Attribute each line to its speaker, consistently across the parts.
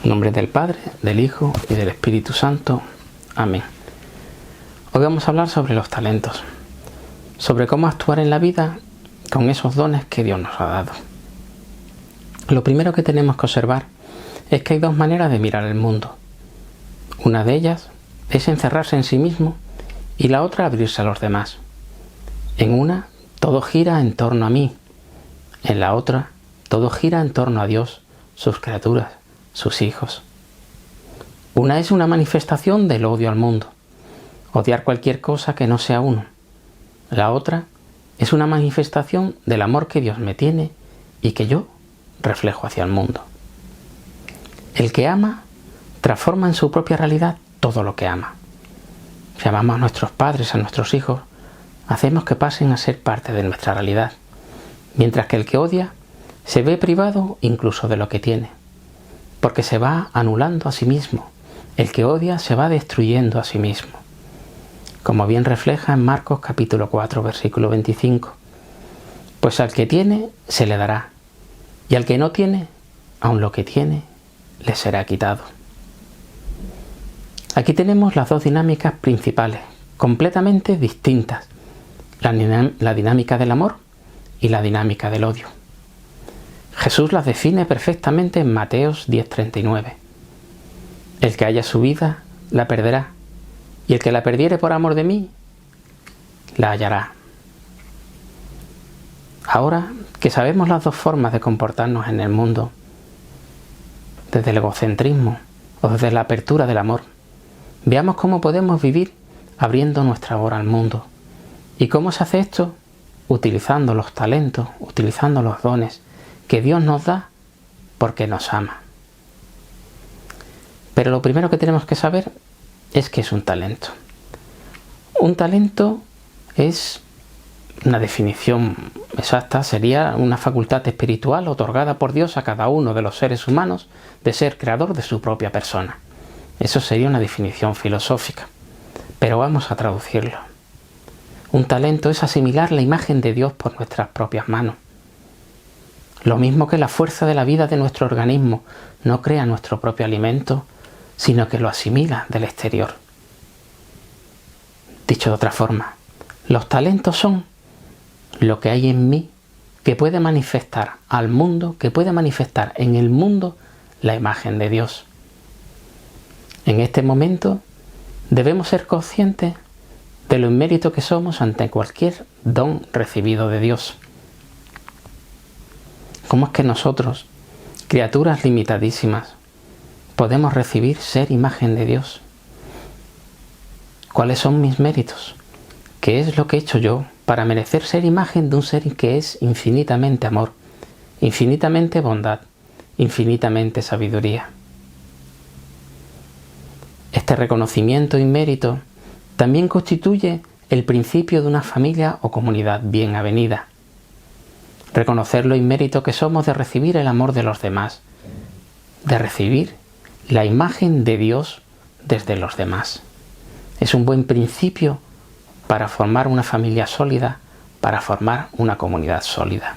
Speaker 1: En nombre del Padre, del Hijo y del Espíritu Santo. Amén. Hoy vamos a hablar sobre los talentos, sobre cómo actuar en la vida con esos dones que Dios nos ha dado. Lo primero que tenemos que observar es que hay dos maneras de mirar el mundo. Una de ellas es encerrarse en sí mismo y la otra abrirse a los demás. En una, todo gira en torno a mí. En la otra, todo gira en torno a Dios, sus criaturas, sus hijos. Una es una manifestación del odio al mundo, odiar cualquier cosa que no sea uno. La otra es una manifestación del amor que Dios me tiene y que yo reflejo hacia el mundo. El que ama transforma en su propia realidad todo lo que ama. Si amamos a nuestros padres, a nuestros hijos, hacemos que pasen a ser parte de nuestra realidad, mientras que el que odia se ve privado incluso de lo que tiene, porque se va anulando a sí mismo. El que odia se va destruyendo a sí mismo, como bien refleja en Marcos capítulo 4, versículo 25. Pues al que tiene, se le dará, y al que no tiene, aun lo que tiene, le será quitado. Aquí tenemos las dos dinámicas principales, completamente distintas, la dinámica del amor y la dinámica del odio. Jesús las define perfectamente en Mateos 10:39. El que haya su vida, la perderá, y el que la perdiere por amor de mí, la hallará. Ahora que sabemos las dos formas de comportarnos en el mundo, desde el egocentrismo o desde la apertura del amor, veamos cómo podemos vivir abriendo nuestra hora al mundo. ¿Y cómo se hace esto? Utilizando los talentos, utilizando los dones que Dios nos da porque nos ama. Pero lo primero que tenemos que saber es qué es un talento. Un talento es una definición exacta, sería una facultad espiritual otorgada por Dios a cada uno de los seres humanos de ser creador de su propia persona. Eso sería una definición filosófica, pero vamos a traducirlo. Un talento es asimilar la imagen de Dios por nuestras propias manos. Lo mismo que la fuerza de la vida de nuestro organismo no crea nuestro propio alimento, sino que lo asimila del exterior. Dicho de otra forma, los talentos son lo que hay en mí que puede manifestar al mundo, que puede manifestar en el mundo la imagen de Dios. En este momento debemos ser conscientes de lo inmérito que somos ante cualquier don recibido de Dios. ¿Cómo es que nosotros, criaturas limitadísimas, podemos recibir ser imagen de Dios? ¿Cuáles son mis méritos? ¿Qué es lo que he hecho yo para merecer ser imagen de un ser que es infinitamente amor, infinitamente bondad, infinitamente sabiduría? Este reconocimiento y mérito también constituye el principio de una familia o comunidad bien avenida. Reconocer lo inmérito que somos de recibir el amor de los demás, de recibir la imagen de Dios desde los demás. Es un buen principio para formar una familia sólida, para formar una comunidad sólida.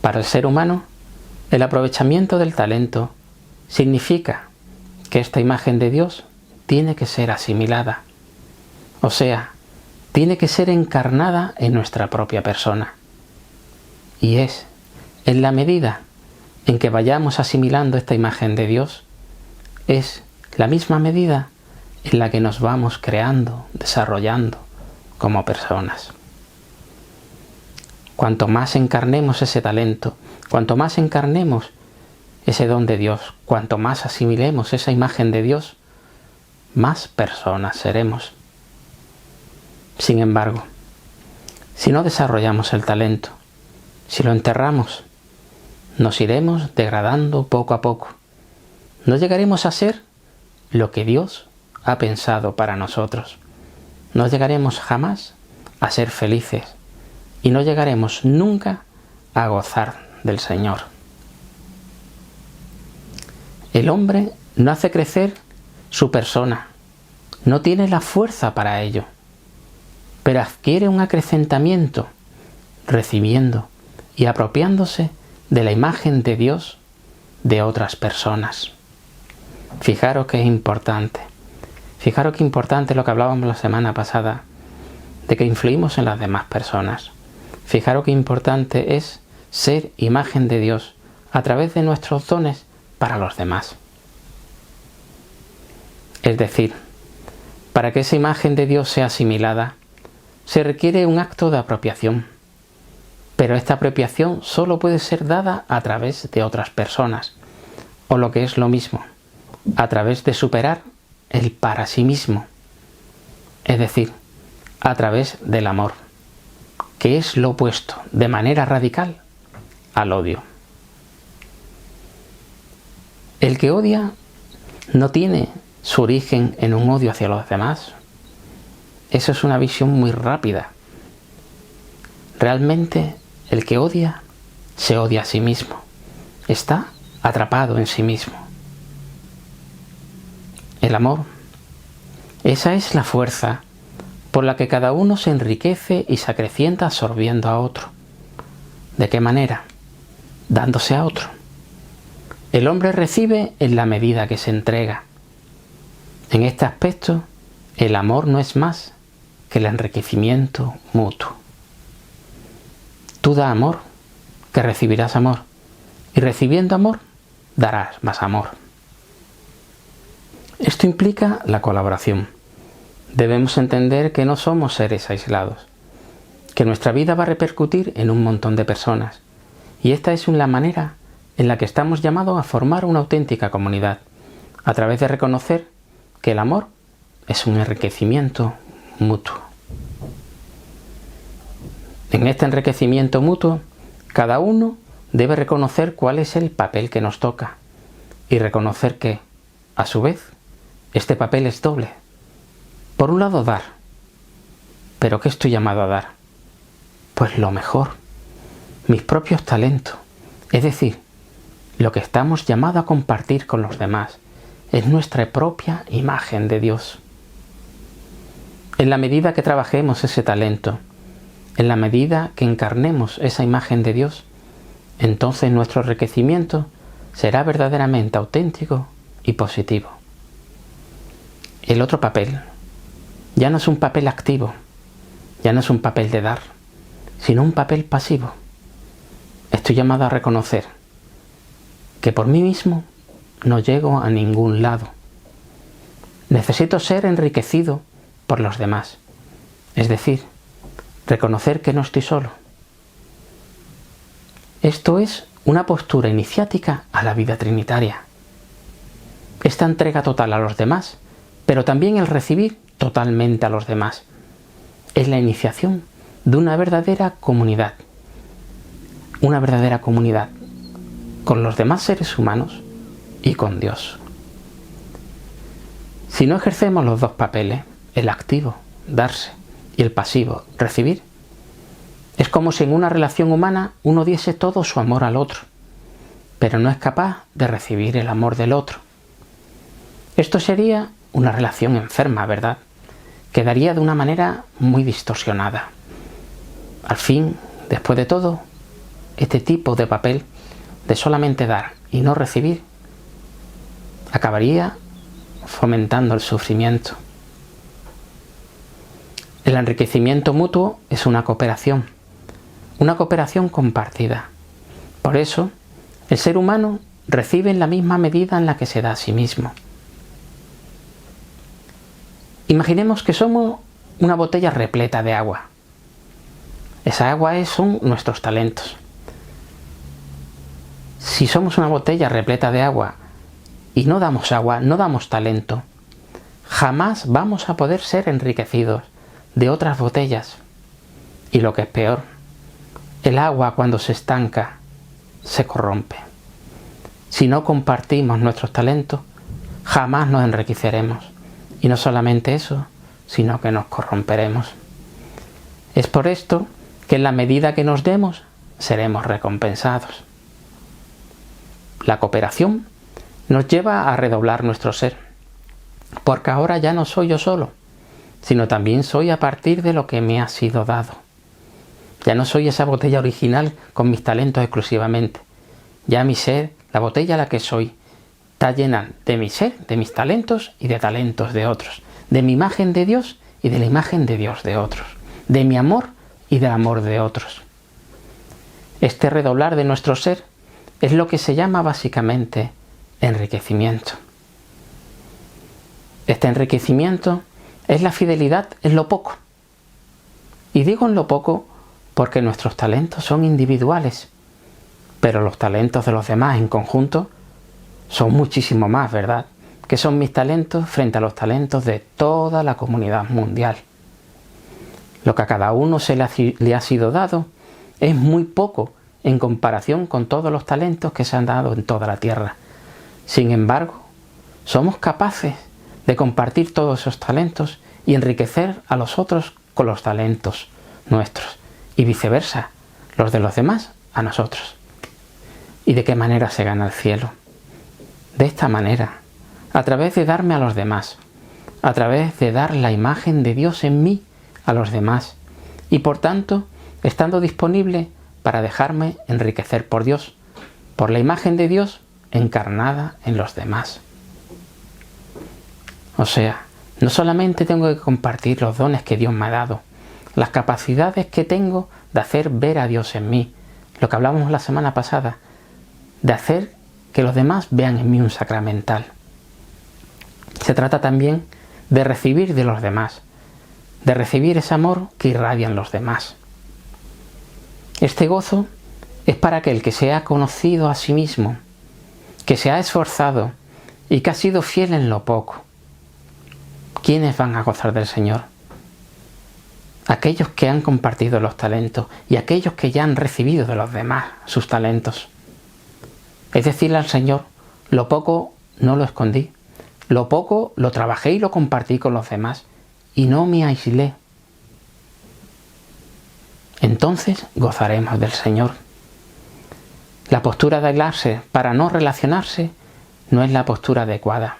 Speaker 1: Para el ser humano, el aprovechamiento del talento significa que esta imagen de Dios tiene que ser asimilada, o sea, tiene que ser encarnada en nuestra propia persona. Y es en la medida en que vayamos asimilando esta imagen de Dios, es la misma medida en la que nos vamos creando, desarrollando como personas. Cuanto más encarnemos ese talento, cuanto más encarnemos ese don de Dios, cuanto más asimilemos esa imagen de Dios, más personas seremos. Sin embargo, si no desarrollamos el talento, si lo enterramos, nos iremos degradando poco a poco. No llegaremos a ser lo que Dios ha pensado para nosotros. No llegaremos jamás a ser felices y no llegaremos nunca a gozar del Señor. El hombre no hace crecer su persona, no tiene la fuerza para ello, pero adquiere un acrecentamiento recibiendo y apropiándose de la imagen de Dios de otras personas. Fijaros que es importante. Fijaros qué importante lo que hablábamos la semana pasada, de que influimos en las demás personas. Fijaros qué importante es ser imagen de Dios a través de nuestros dones para los demás. Es decir, para que esa imagen de Dios sea asimilada, se requiere un acto de apropiación. Pero esta apropiación solo puede ser dada a través de otras personas, o lo que es lo mismo, a través de superar el para sí mismo, es decir, a través del amor, que es lo opuesto, de manera radical, al odio. El que odia no tiene su origen en un odio hacia los demás. Eso es una visión muy rápida. Realmente, el que odia, se odia a sí mismo. Está atrapado en sí mismo. El amor, esa es la fuerza por la que cada uno se enriquece y se acrecienta absorbiendo a otro. ¿De qué manera? Dándose a otro. El hombre recibe en la medida que se entrega. En este aspecto, el amor no es más que el enriquecimiento mutuo. Tú da amor, que recibirás amor, y recibiendo amor, darás más amor. Esto implica la colaboración. Debemos entender que no somos seres aislados, que nuestra vida va a repercutir en un montón de personas, y esta es la manera en la que estamos llamados a formar una auténtica comunidad, a través de reconocer que el amor es un enriquecimiento mutuo. En este enriquecimiento mutuo, cada uno debe reconocer cuál es el papel que nos toca y reconocer que, a su vez, este papel es doble. Por un lado, dar. ¿Pero qué estoy llamado a dar? Pues lo mejor, mis propios talentos, es decir, lo que estamos llamados a compartir con los demás, es nuestra propia imagen de Dios. En la medida que trabajemos ese talento, en la medida que encarnemos esa imagen de Dios, entonces nuestro enriquecimiento será verdaderamente auténtico y positivo. El otro papel ya no es un papel activo, ya no es un papel de dar, sino un papel pasivo. Estoy llamado a reconocer que por mí mismo no llego a ningún lado. Necesito ser enriquecido por los demás, es decir, reconocer que no estoy solo. Esto es una postura iniciática a la vida trinitaria. Esta entrega total a los demás, pero también el recibir totalmente a los demás. Es la iniciación de una verdadera comunidad. Una verdadera comunidad con los demás seres humanos y con Dios. Si no ejercemos los dos papeles, el activo, darse, y el pasivo, recibir, es como si en una relación humana uno diese todo su amor al otro, pero no es capaz de recibir el amor del otro. Esto sería una relación enferma, ¿verdad? Quedaría de una manera muy distorsionada. Al fin, después de todo, este tipo de papel de solamente dar y no recibir acabaría fomentando el sufrimiento. El enriquecimiento mutuo es una cooperación compartida. Por eso, el ser humano recibe en la misma medida en la que se da a sí mismo. Imaginemos que somos una botella repleta de agua. Esa agua son nuestros talentos. Si somos una botella repleta de agua y no damos agua, no damos talento, jamás vamos a poder ser enriquecidos de otras botellas. Y lo que es peor, el agua cuando se estanca, se corrompe. Si no compartimos nuestros talentos, jamás nos enriqueceremos. Y no solamente eso, sino que nos corromperemos. Es por esto que en la medida que nos demos, seremos recompensados. La cooperación nos lleva a redoblar nuestro ser, porque ahora ya no soy yo solo, sino también soy a partir de lo que me ha sido dado. Ya no soy esa botella original con mis talentos exclusivamente, ya mi ser La botella a la que soy está llena de mi ser, de mis talentos y de talentos de otros, de mi imagen de Dios y de la imagen de Dios de otros, de mi amor y del amor de otros. Este redoblar de nuestro ser es lo que se llama básicamente enriquecimiento. Este enriquecimiento es la fidelidad en lo poco. Y digo en lo poco porque nuestros talentos son individuales, pero los talentos de los demás en conjunto son muchísimo más, ¿verdad? Que son mis talentos frente a los talentos de toda la comunidad mundial. Lo que a cada uno le ha sido dado es muy poco en comparación con todos los talentos que se han dado en toda la tierra. Sin embargo, somos capaces de compartir todos esos talentos y enriquecer a los otros con los talentos nuestros y viceversa, los de los demás a nosotros. ¿Y de qué manera se gana el cielo? De esta manera, a través de darme a los demás, a través de dar la imagen de Dios en mí a los demás y por tanto estando disponible para dejarme enriquecer por Dios, por la imagen de Dios encarnada en los demás. O sea, no solamente tengo que compartir los dones que Dios me ha dado, las capacidades que tengo de hacer ver a Dios en mí, lo que hablamos la semana pasada, de hacer que los demás vean en mí un sacramental. Se trata también de recibir de los demás, de recibir ese amor que irradian los demás. Este gozo es para aquel que se ha conocido a sí mismo, que se ha esforzado y que ha sido fiel en lo poco. ¿Quiénes van a gozar del Señor? Aquellos que han compartido los talentos y aquellos que ya han recibido de los demás sus talentos. Es decirle al Señor, lo poco no lo escondí, lo poco lo trabajé y lo compartí con los demás y no me aislé. Entonces gozaremos del Señor. La postura de aislarse para no relacionarse no es la postura adecuada.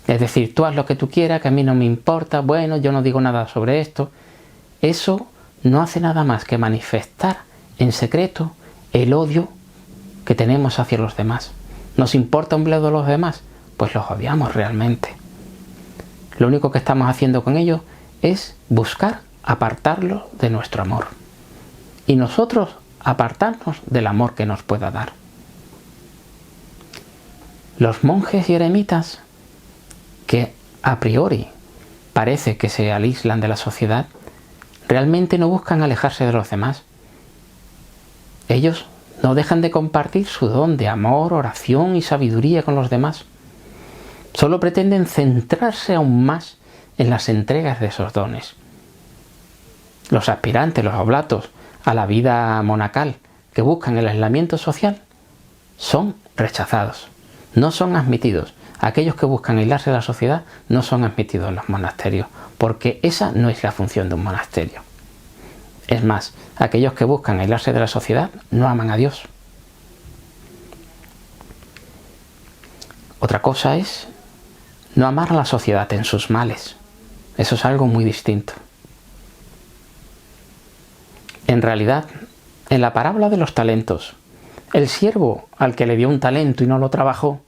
Speaker 1: Es decir, tú haz lo que tú quieras, que a mí no me importa, bueno, yo no digo nada sobre esto. Eso no hace nada más que manifestar en secreto el odio que tenemos hacia los demás. ¿Nos importa un bledo los demás? Pues los odiamos realmente. Lo único que estamos haciendo con ellos es buscar apartarlos de nuestro amor. Y nosotros apartarnos del amor que nos pueda dar. Los monjes y eremitas, que a priori parece que se aíslan de la sociedad, realmente no buscan alejarse de los demás. Ellos no dejan de compartir su don de amor, oración y sabiduría con los demás. Solo pretenden centrarse aún más en las entregas de esos dones. Los aspirantes, los oblatos a la vida monacal que buscan el aislamiento social son rechazados, no son admitidos. Aquellos que buscan aislarse de la sociedad no son admitidos en los monasterios, porque esa no es la función de un monasterio. Es más, aquellos que buscan aislarse de la sociedad no aman a Dios. Otra cosa es no amar a la sociedad en sus males. Eso es algo muy distinto. En realidad, en la parábola de los talentos, el siervo al que le dio un talento y no lo trabajó,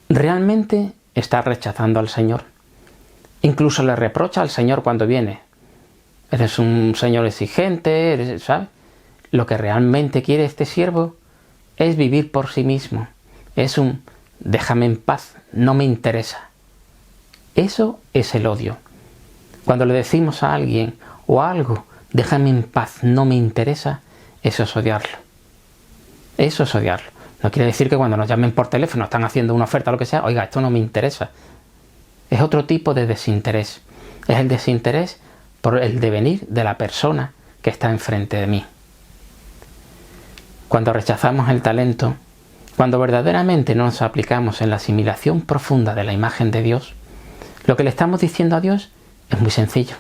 Speaker 1: realmente está rechazando al Señor. Incluso le reprocha al Señor cuando viene. Eres un Señor exigente, ¿sabes? Lo que realmente quiere este siervo es vivir por sí mismo. Es un déjame en paz, no me interesa. Eso es el odio. Cuando le decimos a alguien o a algo, déjame en paz, no me interesa, eso es odiarlo. Eso es odiarlo. No quiere decir que cuando nos llamen por teléfono, están haciendo una oferta o lo que sea, oiga, esto no me interesa. Es otro tipo de desinterés. Es el desinterés por el devenir de la persona que está enfrente de mí. Cuando rechazamos el talento, cuando verdaderamente no nos aplicamos en la asimilación profunda de la imagen de Dios, lo que le estamos diciendo a Dios es muy sencillo.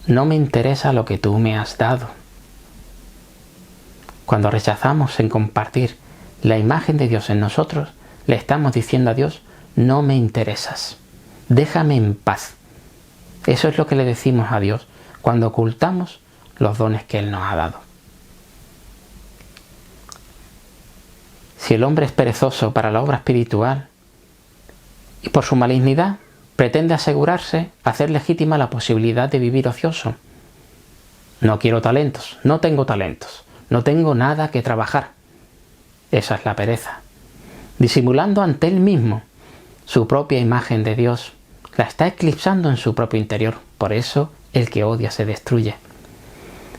Speaker 1: No me interesa lo que tú me has dado. Cuando rechazamos en compartir la imagen de Dios en nosotros, le estamos diciendo a Dios, no me interesas, déjame en paz. Eso es lo que le decimos a Dios cuando ocultamos los dones que Él nos ha dado. Si el hombre es perezoso para la obra espiritual y por su malignidad pretende asegurarse, hacer legítima la posibilidad de vivir ocioso. No quiero talentos, no tengo talentos, no tengo nada que trabajar. Esa es la pereza. Disimulando ante él mismo su propia imagen de Dios, la está eclipsando en su propio interior. Por eso el que odia se destruye.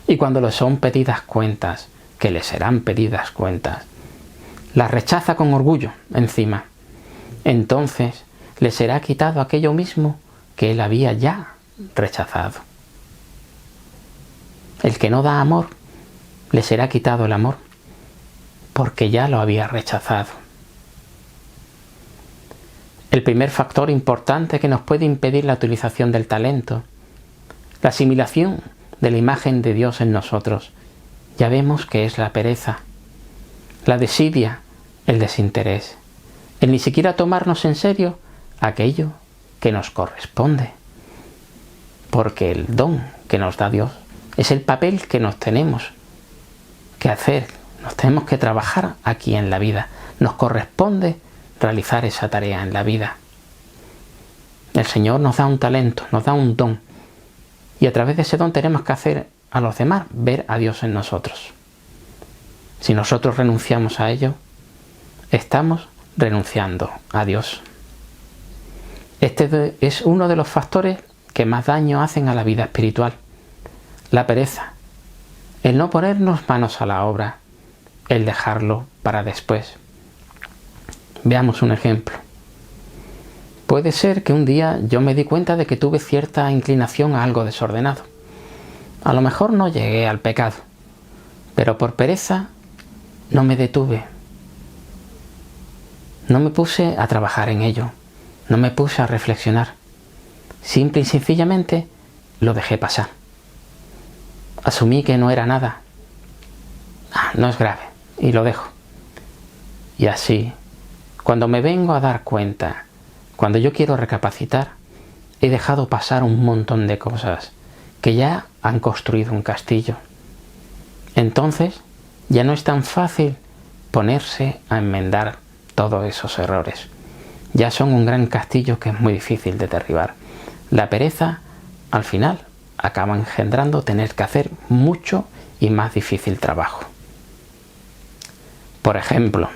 Speaker 1: Y cuando le son pedidas cuentas, que le serán pedidas cuentas, las rechaza con orgullo encima. Entonces le será quitado aquello mismo que él había ya rechazado. El que no da amor, le será quitado el amor, porque ya lo había rechazado. El primer factor importante que nos puede impedir la utilización del talento, la asimilación de la imagen de Dios en nosotros, ya vemos que es la pereza, la desidia, el desinterés, el ni siquiera tomarnos en serio aquello que nos corresponde. Porque el don que nos da Dios es el papel que nos tenemos que hacer, nos tenemos que trabajar aquí en la vida. Nos corresponde realizar esa tarea en la vida. El Señor nos da un talento, nos da un don. Y a través de ese don tenemos que hacer a los demás ver a Dios en nosotros. Si nosotros renunciamos a ello, estamos renunciando a Dios. Este es uno de los factores que más daño hacen a la vida espiritual. La pereza, el no ponernos manos a la obra, el dejarlo para después. Veamos un ejemplo. Puede ser que un día yo me di cuenta de que tuve cierta inclinación a algo desordenado. A lo mejor no llegué al pecado, pero por pereza no me detuve. No me puse a trabajar en ello, no me puse a reflexionar. Simple y sencillamente lo dejé pasar. Asumí que no era nada. No es grave, y lo dejo. Y así, cuando me vengo a dar cuenta, cuando yo quiero recapacitar, he dejado pasar un montón de cosas que ya han construido un castillo. Entonces, ya no es tan fácil ponerse a enmendar todos esos errores. Ya son un gran castillo que es muy difícil de derribar. La pereza, al final, acaba engendrando tener que hacer mucho y más difícil trabajo. Por ejemplo,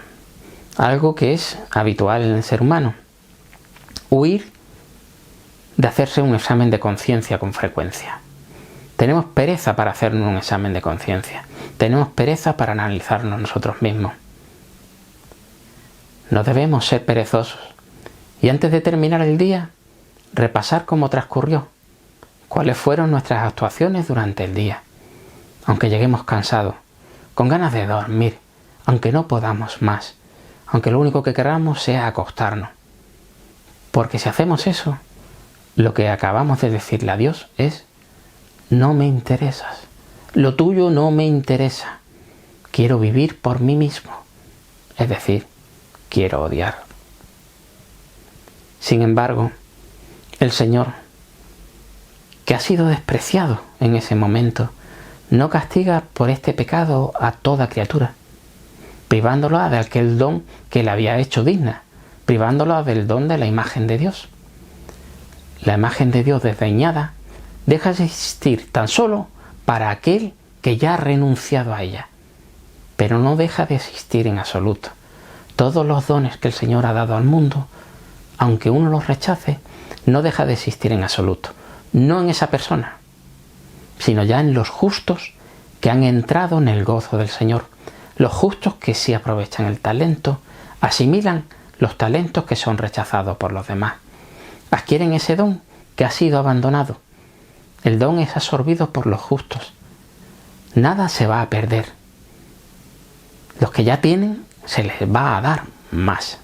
Speaker 1: algo que es habitual en el ser humano: huir de hacerse un examen de conciencia con frecuencia. Tenemos pereza para hacernos un examen de conciencia. Tenemos pereza para analizarnos nosotros mismos. No debemos ser perezosos. Y antes de terminar el día, repasar cómo transcurrió, cuáles fueron nuestras actuaciones durante el día. Aunque lleguemos cansados, con ganas de dormir, aunque no podamos más, aunque lo único que queramos sea acostarnos. Porque si hacemos eso, lo que acabamos de decirle a Dios es: no me interesas, lo tuyo no me interesa, quiero vivir por mí mismo, es decir, quiero odiar. Sin embargo, el Señor, que ha sido despreciado en ese momento, no castiga por este pecado a toda criatura, privándola de aquel don que le había hecho digna, privándola del don de la imagen de Dios. La imagen de Dios desdeñada deja de existir tan solo para aquel que ya ha renunciado a ella, pero no deja de existir en absoluto. Todos los dones que el Señor ha dado al mundo, aunque uno los rechace, no deja de existir en absoluto. No en esa persona, sino ya en los justos que han entrado en el gozo del Señor. Los justos que sí aprovechan el talento, asimilan los talentos que son rechazados por los demás. Adquieren ese don que ha sido abandonado. El don es absorbido por los justos. Nada se va a perder. Los que ya tienen, se les va a dar más.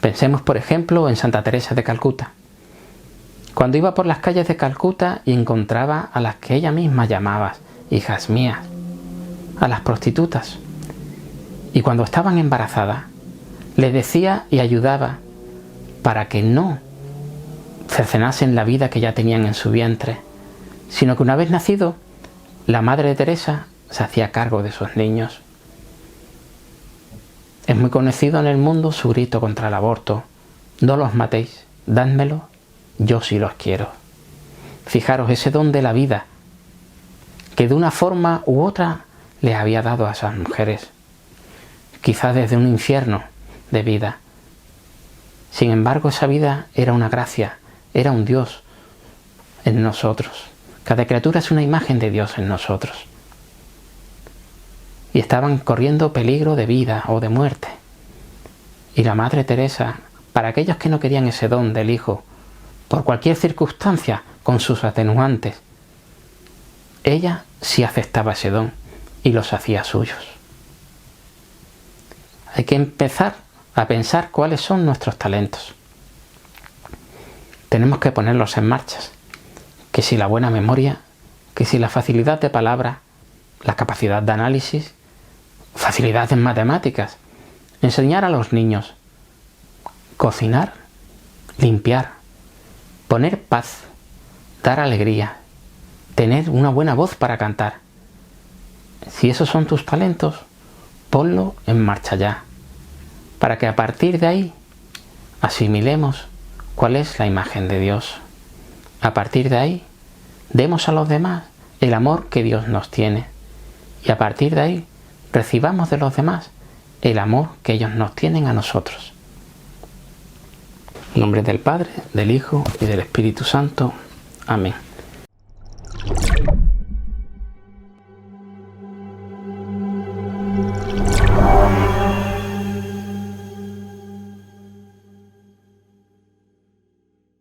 Speaker 1: Pensemos, por ejemplo, en Santa Teresa de Calcuta. Cuando iba por las calles de Calcuta y encontraba a las que ella misma llamaba hijas mías, a las prostitutas, y cuando estaban embarazadas, les decía y ayudaba para que no cercenasen la vida que ya tenían en su vientre, sino que una vez nacido, la Madre de Teresa se hacía cargo de esos niños. Es muy conocido en el mundo su grito contra el aborto: no los matéis, dádmelo, yo sí los quiero. Fijaros ese don de la vida que de una forma u otra les había dado a esas mujeres, quizás desde un infierno de vida. Sin embargo, esa vida era una gracia, era un Dios en nosotros. Cada criatura es una imagen de Dios en nosotros. Y estaban corriendo peligro de vida o de muerte. Y la Madre Teresa, para aquellos que no querían ese don del Hijo, por cualquier circunstancia, con sus atenuantes, ella sí aceptaba ese don y los hacía suyos. Hay que empezar a pensar cuáles son nuestros talentos. Tenemos que ponerlos en marcha. Que si la buena memoria, que si la facilidad de palabra, la capacidad de análisis, facilidad en matemáticas, enseñar a los niños, cocinar, limpiar, poner paz, dar alegría, tener una buena voz para cantar. Si esos son tus talentos, ponlo en marcha ya, para que a partir de ahí asimilemos cuál es la imagen de Dios. A partir de ahí, demos a los demás el amor que Dios nos tiene. Y a partir de ahí, recibamos de los demás el amor que ellos nos tienen a nosotros. En nombre del Padre, del Hijo y del Espíritu Santo. Amén.